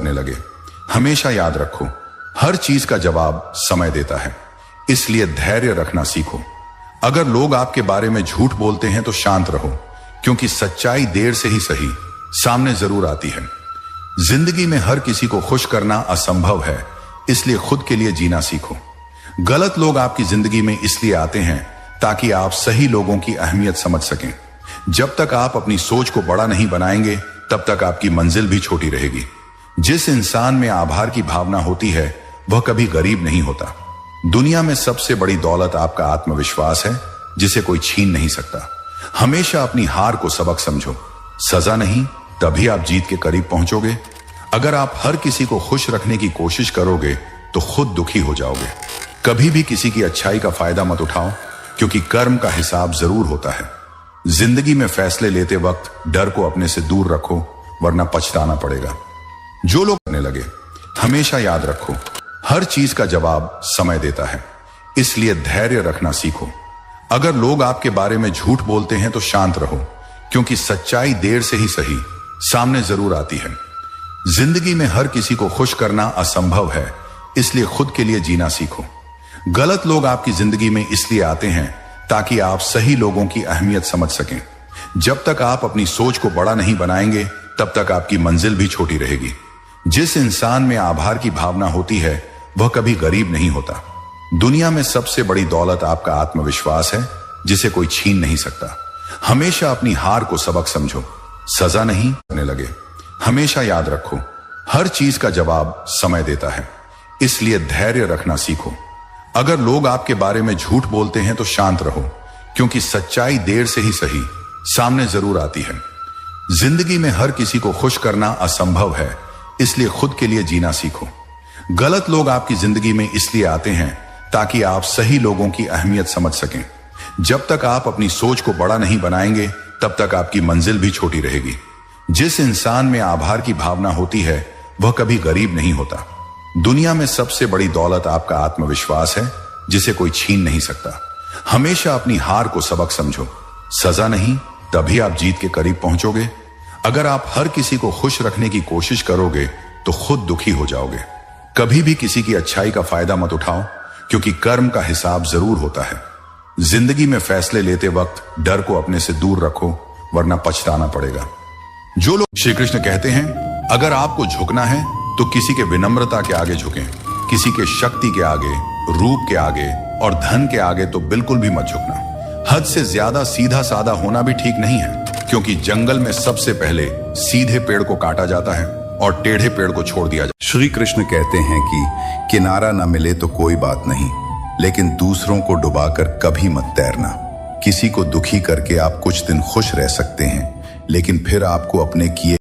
करने लगे। हमेशा याद रखो, हर चीज का जवाब समय देता है, इसलिए धैर्य रखना सीखो। अगर लोग आपके बारे में झूठ बोलते हैं तो शांत रहो, क्योंकि सच्चाई देर से ही सही सामने जरूर आती है। जिंदगी में हर किसी को खुश करना असंभव है, इसलिए खुद के लिए जीना सीखो। गलत लोग आपकी जिंदगी में इसलिए आते हैं ताकि आप सही लोगों की अहमियत समझ सकें। जब तक आप अपनी सोच को बड़ा नहीं बनाएंगे, तब तक आपकी मंजिल भी छोटी रहेगी। जिस इंसान में आभार की भावना होती है, वह कभी गरीब नहीं होता। दुनिया में सबसे बड़ी दौलत आपका आत्मविश्वास है, जिसे कोई छीन नहीं सकता। हमेशा अपनी हार को सबक समझो, सजा नहीं, तभी आप जीत के करीब पहुंचोगे। अगर आप हर किसी को खुश रखने की कोशिश करोगे तो खुद दुखी हो जाओगे। कभी भी किसी की अच्छाई का फायदा मत उठाओ, क्योंकि कर्म का हिसाब जरूर होता है। जिंदगी में फैसले लेते वक्त डर को अपने से दूर रखो, वरना पछताना पड़ेगा। जो लोग करने लगे, हमेशा याद रखो, हर चीज का जवाब समय देता है, इसलिए धैर्य रखना सीखो। अगर लोग आपके बारे में झूठ बोलते हैं तो शांत रहो, क्योंकि सच्चाई देर से ही सही सामने जरूर आती है। जिंदगी में हर किसी को खुश करना असंभव है, इसलिए खुद के लिए जीना सीखो। गलत लोग आपकी जिंदगी में इसलिए आते हैं ताकि आप सही लोगों की अहमियत समझ सकें। जब तक आप अपनी सोच को बड़ा नहीं बनाएंगे, तब तक आपकी मंजिल भी छोटी रहेगी। जिस इंसान में आभार की भावना होती है, वह कभी गरीब नहीं होता। दुनिया में सबसे बड़ी दौलत आपका आत्मविश्वास है, जिसे कोई छीन नहीं सकता। हमेशा अपनी हार को सबक समझो, सजा नहीं करने लगे। हमेशा याद रखो, हर चीज का जवाब समय देता है, इसलिए धैर्य रखना सीखो। अगर लोग आपके बारे में झूठ बोलते हैं तो शांत रहो, क्योंकि सच्चाई देर से ही सही सामने जरूर आती है। जिंदगी में हर किसी को खुश करना असंभव है, इसलिए खुद के लिए जीना सीखो। गलत लोग आपकी जिंदगी में इसलिए आते हैं ताकि आप सही लोगों की अहमियत समझ सकें। जब तक आप अपनी सोच को बड़ा नहीं बनाएंगे, तब तक आपकी मंजिल भी छोटी रहेगी। जिस इंसान में आभार की भावना होती है, वह कभी गरीब नहीं होता। दुनिया में सबसे बड़ी दौलत आपका आत्मविश्वास है, जिसे कोई छीन नहीं सकता। हमेशा अपनी हार को सबक समझो, सजा नहीं, तभी आप जीत के करीब पहुंचोगे। अगर आप हर किसी को खुश रखने की कोशिश करोगे तो खुद दुखी हो जाओगे। कभी भी किसी की अच्छाई का फायदा मत उठाओ, क्योंकि कर्म का हिसाब जरूर होता है। जिंदगी में फैसले लेते वक्त डर को अपने से दूर रखो, वरना पछताना पड़ेगा। जो लोग, श्री कृष्ण कहते हैं, अगर आपको झुकना है तो किसी के विनम्रता के आगे झुकें, किसी के शक्ति के आगे, रूप के आगे और धन के आगे तो बिल्कुल भी मत झुकना। हद से ज्यादा सीधा साधा होना भी ठीक नहीं है, क्योंकि जंगल में सबसे पहले सीधे पेड़ को काटा जाता है और टेढ़े पेड़ को छोड़ दिया जाता है। श्री कृष्ण कहते हैं कि किनारा न मिले तो कोई बात नहीं, लेकिन दूसरों को डुबाकर कभी मत तैरना। किसी को दुखी करके आप कुछ दिन खुश रह सकते हैं, लेकिन फिर आपको अपने किए